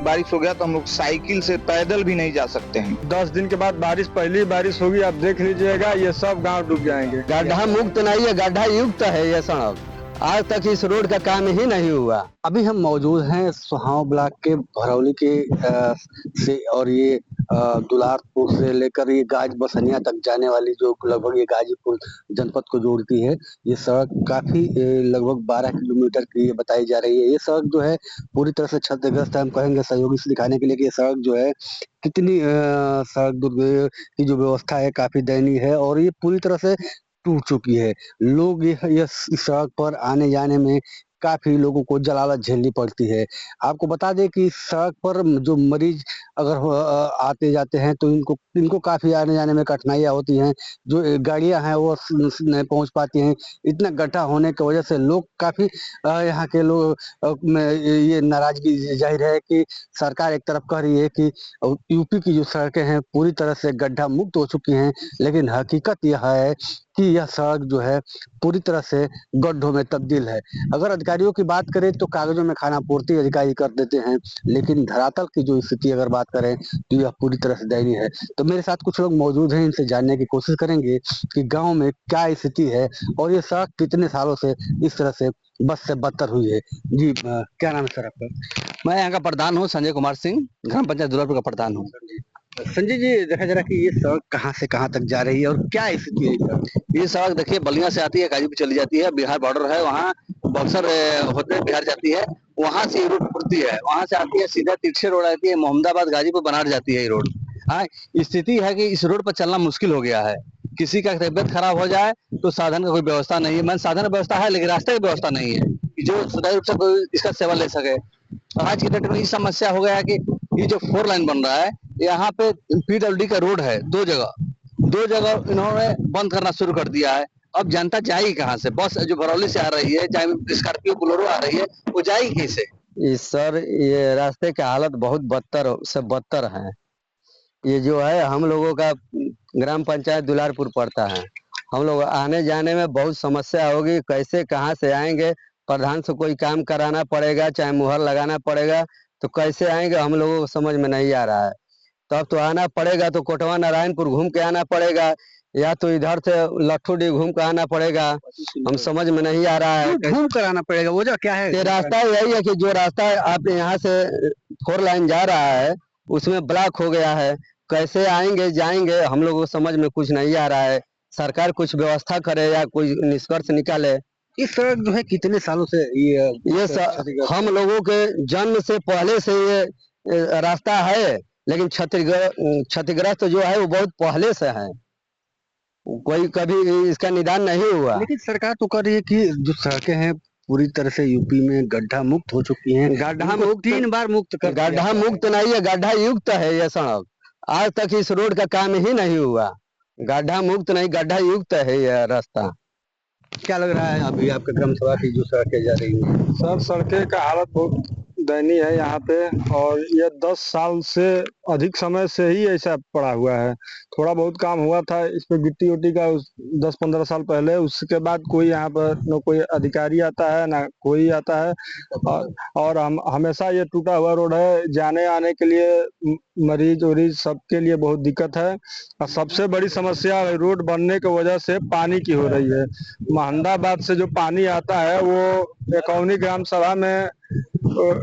बारिश हो गया तो हम लोग साइकिल से पैदल भी नहीं जा सकते हैं। 10 दिन के बाद बारिश, पहली बारिश होगी, आप देख लीजिएगा ये सब गांव डूब जाएंगे। गड्ढा मुक्त नहीं है, गड्ढा युक्त है ये सड़क। आज तक इस रोड का काम ही नहीं हुआ। अभी हम मौजूद हैं सोहाव ब्लॉक के भरौली के से, और ये दुलारपुर से लेकर ये गाज बसनिया तक जाने वाली जो लगभग ये गाजीपुर जनपद को जोड़ती है, ये सड़क काफी लगभग 12 किलोमीटर की ये बताई जा रही है। ये सड़क जो है पूरी तरह से क्षतिग्रस्त है। हम कहेंगे सहयोगी से दिखाने के लिए कि ये सड़क जो है कितनी सड़क दुर्ग की जो व्यवस्था है काफी दयनीय है और ये पूरी तरह से टूट चुकी है। लोग ये सड़क पर आने जाने में काफी लोगों को जलालत झेलनी पड़ती है। आपको बता दें कि सड़क पर जो मरीज अगर आते जाते हैं तो इनको काफी आने जाने में कठिनाइयां होती हैं। जो गाड़ियां हैं वो नहीं पहुंच पाती हैं। इतना गड्ढा होने की वजह से लोग काफी यहाँ के लोग में ये नाराजगी जाहिर है कि सरकार एक तरफ कह रही है कि यूपी की जो सड़कें हैं पूरी तरह से गड्ढा मुक्त हो चुकी हैं, लेकिन हकीकत यह है कि यह सड़क जो है पूरी तरह से गड्ढों में तब्दील है। अगर अधिकारियों की बात करें तो कागजों में खानापूर्ति अधिकारी कर देते हैं, लेकिन धरातल की जो स्थिति अगर बात करें तो यह पूरी तरह से दयनीय है। तो मेरे साथ कुछ लोग मौजूद हैं, इनसे जानने की कोशिश करेंगे कि गांव में क्या स्थिति है और ये सड़क कितने सालों से इस तरह से बद से बदतर हुई है। जी क्या नाम है सर आपका? मैं यहाँ का प्रधान हूँ, संजय कुमार सिंह, ग्राम पंचायत दुलारपुर का प्रधान हूँ। संजय जी, देखा जा रहा है कि ये सड़क कहाँ से कहाँ तक जा रही है और क्या स्थिति है? ये सड़क देखिए बलिया से आती है, गाजीपुर चली जाती है, बिहार बॉर्डर है, वहाँ बक्सर होते बिहार जाती है, वहाँ से ये रोड खुलती है, वहाँ से आती है सीधा तिरछे रोड आती है, मोहम्मदाबाद गाजीपुर बनारस जाती है ये रोड। हाँ, स्थिति है कि इस रोड पर चलना मुश्किल हो गया है। किसी का तबियत खराब हो जाए तो साधन का कोई व्यवस्था नहीं है। साधन व्यवस्था है लेकिन रास्ते की व्यवस्था नहीं है कि जो सुचारू रूप से कोई इसका सेवा ले सके। आज की डेट में ये समस्या हो गया है कि ये जो 4 लाइन बन रहा है, यहाँ पे पीडब्ल्यूडी का रोड है, दो जगह इन्होंने बंद करना शुरू कर दिया है। अब जनता जाएगी कहाँ से? बस जो बरौली से आ रही है, चाहे स्कॉर्पियो बोलेरो आ रही है, वो जाएगी कैसे? सर, ये रास्ते की हालत बहुत बदतर से बदतर है। ये जो है हम लोगों का ग्राम पंचायत दुलारपुर पड़ता है। हम लोग आने जाने में बहुत समस्या होगी। कैसे कहाँ से आएंगे? प्रधान से कोई काम कराना पड़ेगा, चाहे मुहर लगाना पड़ेगा, तो कैसे आएंगे हम लोगों को समझ में नहीं आ रहा है। तब तो आना पड़ेगा तो कोटवा नारायणपुर घूम के आना पड़ेगा, या तो इधर से लट्ठूडी घूम के आना पड़ेगा। हम समझ में नहीं आ रहा है। घूम कर आना पड़ेगा, वजह क्या है? ये रास्ता यही है कि जो रास्ता आप यहाँ से 4 लाइन जा रहा है उसमें ब्लॉक हो गया है। कैसे आएंगे जाएंगे हम लोगों को समझ में कुछ नहीं आ रहा है। सरकार कुछ व्यवस्था करे या कोई निष्कर्ष निकाले। इस सड़क जो है कितने सालों से हम लोगों के जन्म से पहले से ये रास्ता है, लेकिन क्षतिग्रस्त जो है वो बहुत पहले से है। कोई कभी इसका निदान नहीं हुआ। लेकिन सरकार तो कह रही है कि जो सड़कें हैं पूरी तरह से यूपी में गड्ढा मुक्त हो चुकी हैं। गड्ढा मुक्त 3 बार मुक्त कर गड्ढा मुक्त नहीं है, गड्ढा युक्त है ये सड़क। आज तक इस रोड का काम ही नहीं हुआ। गड्ढा मुक्त नहीं, गड्ढा युक्त है यह रास्ता। क्या लग रहा है अभी आपके ग्राम सभा की जो सड़कें जा रही हैं? सर, सड़कें का हालत बहुत दयनीय है यहाँ पे, और ये 10 साल से अधिक समय से ही ऐसा पड़ा हुआ है। थोड़ा बहुत काम हुआ था इस पे गिट्टी उट्टी का 10-15 साल पहले, उसके बाद कोई यहाँ पर न कोई अधिकारी आता है ना कोई आता है। और हम हमेशा ये टूटा हुआ रोड है, जाने आने के लिए मरीज उरीज सबके लिए बहुत दिक्कत है। और सबसे बड़ी समस्या रोड बनने की वजह से पानी की हो रही है। मोहम्मदाबाद से जो पानी आता है वो एकौनी ग्राम सभा में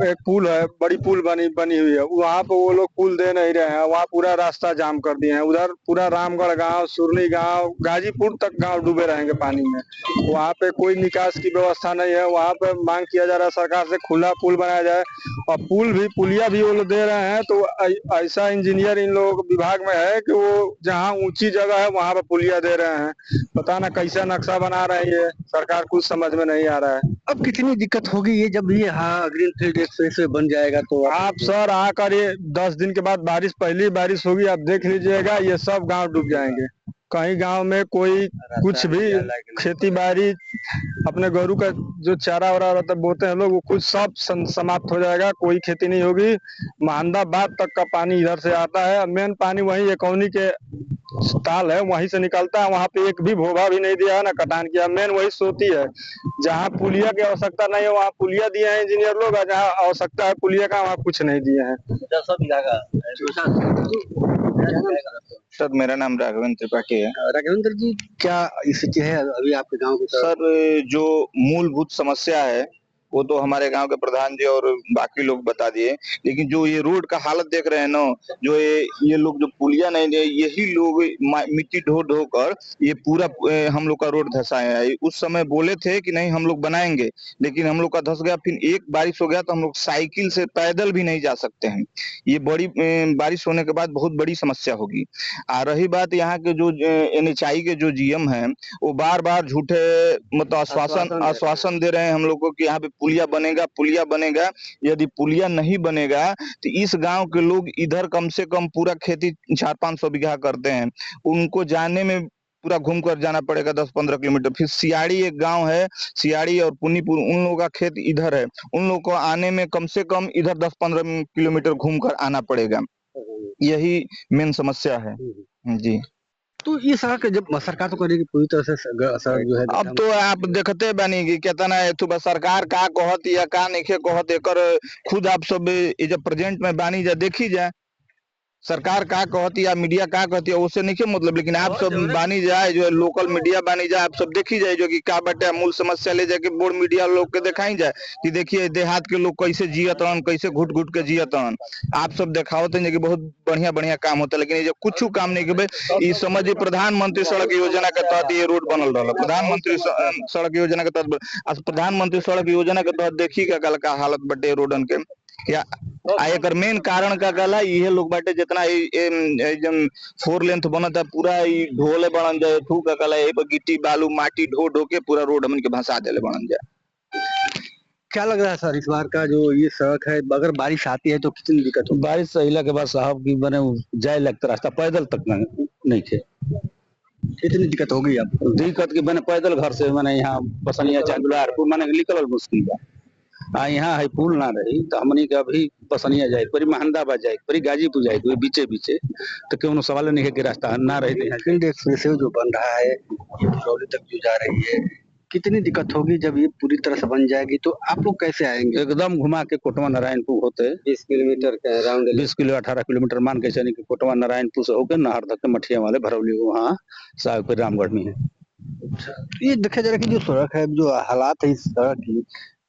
एक पुल है, बड़ी पुल बनी हुई है, वहाँ पे वो लोग पुल दे नहीं रहे हैं। वहाँ पूरा रास्ता जाम कर दिए हैं। उधर पूरा रामगढ़ गांव, सुरनी गांव, गाजीपुर तक गांव डूबे रहेंगे पानी में। वहाँ पे कोई निकास की व्यवस्था नहीं है। वहाँ पे मांग किया जा रहा है सरकार से खुला पुल बनाया जाए, और पुलिया भी वो लोग दे रहे हैं। तो ऐसा इंजीनियर इन लोगों के विभाग में है कि वो जहाँ ऊंची जगह है वहाँ पे पुलिया दे रहे हैं। पता ना कैसा नक्शा बना रही है सरकार, कुछ समझ में नहीं आ रहा है। अब कितनी दिक्कत होगी ये जब ये ग्रीन फील्ड एक्सप्रेस बन जाएगा तो? आप सर आकर ये 10 दिन के बाद बारिश, पहली बारिश होगी, आप देख लीजिएगा ये सब गांव डूब जाएंगे। कहीं गांव में कोई कुछ भी खेती बाड़ी, अपने गोरू का जो चारा वारा रहता बोते हैं लोग, वो कुछ सब समाप्त हो जाएगा। कोई खेती नहीं होगी। मोहम्मदाबाद तक का पानी इधर से आता है। मेन पानी वही एकौनी के ताल है वहीं से निकलता है, वहाँ पे एक भी भोभा भी नहीं दिया है ना कटान किया। मेन वही सोती है, जहाँ पुलिया की आवश्यकता नहीं है वहाँ पुलिया दिए हैं इंजीनियर लोग, और जहाँ आवश्यकता है पुलिया का वहाँ कुछ नहीं दिए हैं। सर मेरा नाम राघवेंद्र त्रिपाठी है। राघवेंद्र जी, क्या स्थिति है अभी आपके गांव की? सर जो मूलभूत समस्या है वो तो हमारे गांव के प्रधान जी और बाकी लोग बता दिए, लेकिन जो ये रोड का हालत देख रहे हैं ना, जो ये लोग जो पुलिया नहीं दे, यही लोग मिट्टी ढो ढो कर ये पूरा हम लोग का रोड धंसाए हैं। उस समय बोले थे कि नहीं हम लोग बनाएंगे, लेकिन हम लोग का धंस गया। फिर एक बारिश हो गया तो हम लोग साइकिल से पैदल भी नहीं जा सकते हैं। ये बड़ी बारिश होने के बाद बहुत बड़ी समस्या होगी। आ रही बात यहाँ के जो NHI के जो GM है, वो बार बार झूठे मतलब आश्वासन दे रहे हैं हम लोग को कि यहाँ पे पुलिया बनेगा। यदि पुलिया नहीं बनेगा तो इस गांव के लोग इधर कम से कम पूरा खेती 400-500 बीघा करते हैं, उनको जाने में पूरा घूम कर जाना पड़ेगा 10-15 किलोमीटर। फिर सियाड़ी एक गांव है, सियाड़ी और पुन्नीपुर, उन लोगों का खेत इधर है, उन लोगों को आने में कम से कम इधर 10-15 किलोमीटर घूम कर आना पड़ेगा। यही मेन समस्या है जी। तो ये सड़क जब सरकार तो करेगी पूरी तरह से सड़क जो है, अब तो आप देखते बानी कि कितना है तो सरकार का कहत या का नहीं कहत, एकर खुद आप सब जब प्रेजेंट में बानी जा देखी जाए सरकार का कहती या मीडिया का कहती है, उससे नहीं मतलब, लेकिन आप सब बानी जाए जो लोकल मीडिया बानी जाए, आप सब देखी जाए जो कि का बटे मूल समस्या ले जाके बोर्ड मीडिया लोग के दिखाई जाए कि देखिए देहात के लोग कैसे जियत रहन, कैसे घुट घुट के जियत रहन। आप सब दिखावते हैं कि बहुत बढ़िया बढ़िया काम होता है, लेकिन ये जो कुछ काम नहीं के ये समझिए प्रधानमंत्री सड़क योजना के तहत ये रोड बनल रहा। प्रधानमंत्री सड़क योजना के तहत, प्रधानमंत्री सड़क योजना के तहत देखी का हालत बटे रोडन के या एकर मेन कारण का कहला ये लोग बाटे जितना जन 4 लेंथ बनता पूरा ढोले बनन जाए थू का कहला गिट्टी बालू माटी ढो ढो के पूरा रोड हमन के भसा देले बनन जाए। क्या लग रहा है सर इस बार का जो ये सड़क है, अगर बारिश आती है तो कितनी दिक्कत होगी? बारिश सहिला के बाद साहब की बने जाए लगता रास्ता पैदल तक नहीं थे, कितनी दिक्कत होगी आपको? दिक्कत के बने पैदल घर से मैंने यहाँ पसनिया चांदुलारपुर मैंने निकल मुश्किल बा। यहाँ है पुल ना रही तो हमनी के अभी पसनिया जाए परी, महमदाबाद जाए परी, गाजीपुर जाए बीचे बीचे, तो क्यों सवाल नहीं है कि रास्ता ना रही। फील्ड एक्सप्रेस जो बन रहा है ये भरौली तक जो जा रही है, कितनी दिक्कत होगी जब ये पूरी तरह से बन जाएगी? तो आप लोग कैसे आएंगे? एकदम घुमा के कोटवा नारायणपुर होते 20 किलोमीटर का अराउंड 20 किलो 18 किलोमीटर मान के चलिए कि कोटवा नारायणपुर से होकर नहर तक मठिया वाले भरौली वहाँ साहब रामगढ़ में है। ये देखा जा रहा है कि जो सड़क है, जो हालात है इस सड़क की,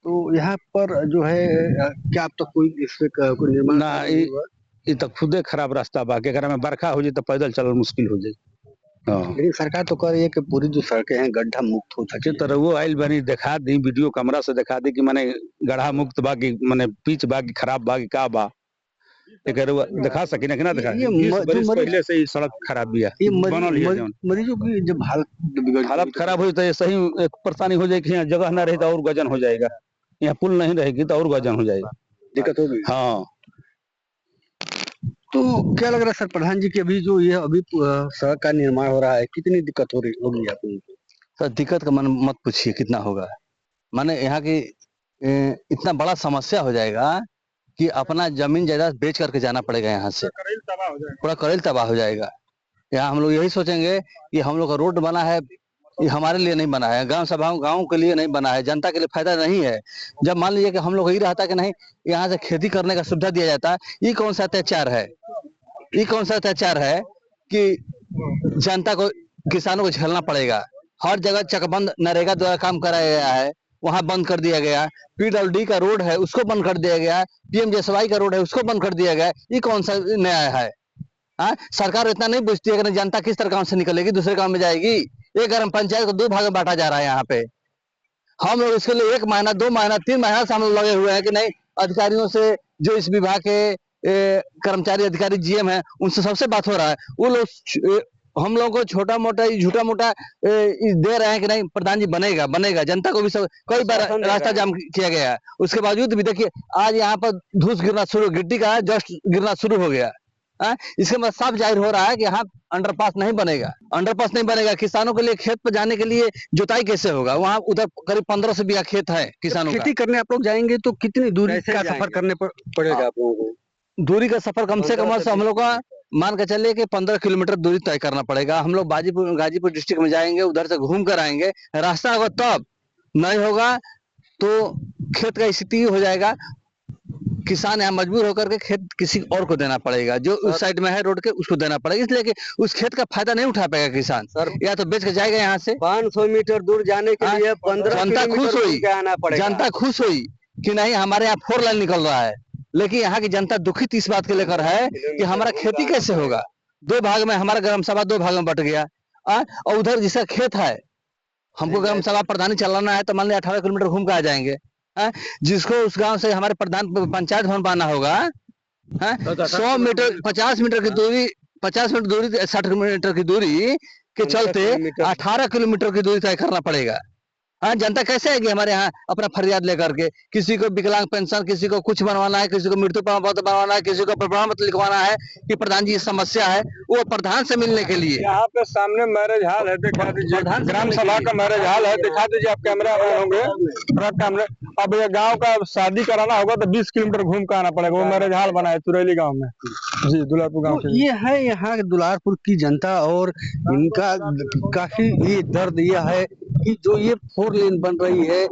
तो यहाँ पर जो है क्या अब तक कोई इस पे कोई निर्माण ना ये तो खुदे खराब रास्ता बा के में बरखा हो जाए तो पैदल चलना मुश्किल हो जाए। लेकिन सरकार तो कह रही है कि पूरी जो सड़कें हैं गड्ढा मुक्त हो अच्छी तरह वो आइल बनी दिखा दी, वीडियो कैमरा से दिखा दी कि माने गड्ढा मुक्त बा की माने पिच बा की खराब बा की का बा, दिखा सके ना कि ना दिखा। 20 बरस पहले से ही सड़क खराब बिया, मरीजों की जब हालत खराब हुई तो ये सही एक परेशानी हो जाएगी। यहाँ जगह ना रहे तो और गजन हो जाएगा, यहाँ पुल नहीं रहेगी तो और गजन हो जाएगा, दिक्कत होगी। हाँ तो क्या लग रहा है सर प्रधान जी की अभी जो ये अभी सड़क का निर्माण हो रहा है, कितनी दिक्कत हो रही होगी आपको? सर दिक्कत का मन मत पूछिए कितना होगा, माने यहाँ की इतना बड़ा समस्या हो जाएगा कि अपना जमीन जायदाद बेच करके जाना पड़ेगा यहाँ से, पूरा करेल तबाह हो जाएगा। यहाँ हम लोग यही सोचेंगे कि हम लोग का रोड बना है ये हमारे लिए नहीं बना है, गांव सभाओं गांव के लिए नहीं बना है, जनता के लिए फायदा नहीं है। जब मान लीजिए कि हम लोग यही रहता कि नहीं यहाँ से खेती करने का सुविधा दिया जाता, ये कौन सा अत्याचार है? ये कौन सा अत्याचार है कि जनता को किसानों को झेलना पड़ेगा? हर जगह चकबंद नरेगा द्वारा काम कराया गया है, वहां बंद कर दिया गया। PWD का रोड है उसको बंद कर दिया गया, PMJSY का रोड है उसको बंद कर दिया गया। ये कौन सा न्याय है? सरकार इतना नहीं बुझती है कि जनता किस तरह गांव से निकलेगी दूसरे गांव में जाएगी। एक ग्राम पंचायत को 2 भाग में बांटा जा रहा है यहाँ पे। हम लोग इसके लिए 1 महीना 2 महीना 3 महीना से हम लोग लगे हुए हैं कि नहीं अधिकारियों से, जो इस विभाग के कर्मचारी अधिकारी GM है उनसे सबसे बात हो रहा है। वो लोग हम लोगों को छोटा मोटा झूठा मोटा दे रहे हैं कि नहीं प्रधान जी बनेगा बनेगा। जनता को भी सब कई बार रास्ता जाम किया गया है, उसके बावजूद भी देखिए आज यहाँ पर धूस गिरना शुरू, गिट्टी का जस्ट गिरना शुरू हो गया। इसके मतलब साफ जाहिर हो रहा है कि यहाँ अंडरपास नहीं बनेगा, अंडरपास नहीं बनेगा। किसानों के लिए खेत पर जाने के लिए जुताई कैसे होगा? वहाँ उधर करीब 1500 बीघा खेत है किसानों का। खेती करने आप लोग जाएंगे तो कितनी दूरी का सफर करने पड़ेगा आप लोगों को? दूरी का सफर कम से कम हम लोग का मान के चलिए कि 15 किलोमीटर दूरी तय करना पड़ेगा। हम लोग गाजीपुर डिस्ट्रिक्ट में जाएंगे, उधर से घूम कर आएंगे, रास्ता होगा तब, नहीं होगा तो खेत का स्थिति हो जाएगा, किसान यहाँ मजबूर होकर के खेत किसी और को देना पड़ेगा, जो उस साइड में है रोड के उसको देना पड़ेगा, इसलिए कि उस खेत का फायदा नहीं उठा पाएगा किसान सर, या तो बेच के जाएगा यहाँ से। 500 मीटर दूर जाने के लिए 15 जनता खुश हुई, आना पड़ेगा। जनता खुश हुई कि नहीं हमारे यहाँ 4 लाइन निकल रहा है, लेकिन यहाँ की जनता दुखित इस बात को लेकर है कि हमारा खेती कैसे होगा। 2 भाग में हमारा ग्राम सभा 2 भाग में बट गया, और उधर जिसका खेत है, हमको ग्राम सभा प्रधानी चलाना है तो मान लिया 18 किलोमीटर घूम के आ जाएंगे। जिसको उस गांव से हमारे प्रधान पंचायत भवन पाना होगा 100 मीटर 50 मीटर की दूरी 50 मीटर दूरी 60 मीटर की दूरी के चलते 18 किलोमीटर की दूरी तय करना पड़ेगा। जनता कैसे आएगी हमारे यहाँ अपना फरियाद लेकर के? किसी को विकलांग पेंशन, किसी को कुछ बनवाना है, किसी को मृत्यु प्रमाण पत्र बनवाना है, किसी को प्रमाण पत्र लिखवाना है कि प्रधान जी समस्या है, वो प्रधान से मिलने के लिए। यहाँ पे सामने मैरिज हॉल है, दिखा दीजिए, ग्राम सभा का मैरिज हॉल है, दिखा दीजिए, आप कैमरा मैन होंगे कैमरे। अब ये गांव का शादी कराना होगा तो 20 किलोमीटर घूम के आना पड़ेगा। वो मैरिज हॉल बना है तुरैली गाँव में, जी दुलारपुर गाँव के। ये है यहाँ दुलारपुर की जनता और इनका काफी ये दर्द यह है कि जो ये 4 लेन बन रही है,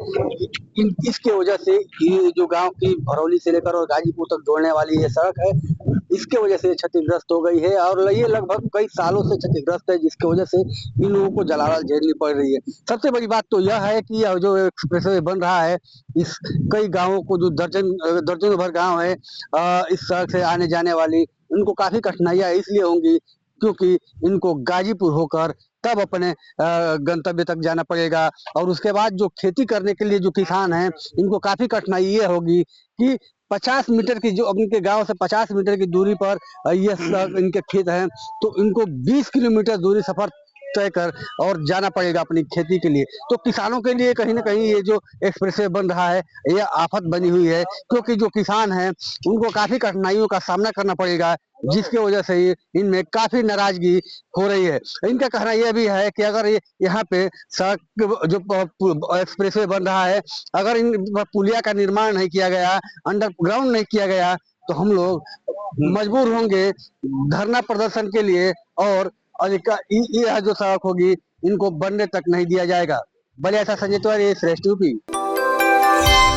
इसके वजह से ये जो गांव की भरौली से लेकर और गाजीपुर तक जोड़ने वाली ये सड़क है, इसके वजह से क्षतिग्रस्त हो गई है और ये लगभग कई सालों से क्षतिग्रस्त है, जिसकी वजह से इन लोगों को जलाल झेलनी पड़ रही है। सबसे बड़ी बात तो यह है कि जो एक्सप्रेसवे बन रहा है, इस कई गाँवों को जो दर्जनों भर गाँव है इस सड़क से आने जाने वाली, उनको काफी कठिनाइयां इसलिए होंगी क्योंकि इनको गाजीपुर होकर तब अपने गंतव्य तक जाना पड़ेगा, और उसके बाद जो खेती करने के लिए जो किसान हैं, इनको काफी कठिनाई ये होगी कि 50 मीटर की, जो इनके गांव से 50 मीटर की दूरी पर ये इनके खेत हैं, तो इनको 20 किलोमीटर दूरी सफर तय कर और जाना पड़ेगा अपनी खेती के लिए। तो किसानों के लिए कहीं ना कहीं ये जो एक्सप्रेसवे बन रहा है, ये आफत बनी हुई है, क्योंकि जो किसान हैं उनको काफी कठिनाइयों का सामना करना पड़ेगा, जिसकी वजह से इनमें काफी नाराजगी हो रही है। इनका कहना यह भी है कि अगर यहाँ पे सड़क जो एक्सप्रेसवे बन रहा है, अगर इन पुलिया का निर्माण नहीं किया गया, अंडरग्राउंड नहीं किया गया, तो हम लोग मजबूर होंगे धरना प्रदर्शन के लिए, और यह जो सड़क होगी इनको बनने तक नहीं दिया जाएगा। बलिया से संजय तिवारी, श्रेष्ठ यूपी।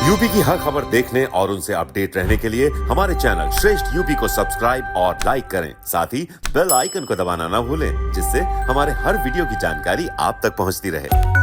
यूपी की हर खबर देखने और उनसे अपडेट रहने के लिए हमारे चैनल श्रेष्ठ यूपी को सब्सक्राइब और लाइक करें। साथ ही बेल आइकन को दबाना ना भूलें, जिससे हमारे हर वीडियो की जानकारी आप तक पहुंचती रहे।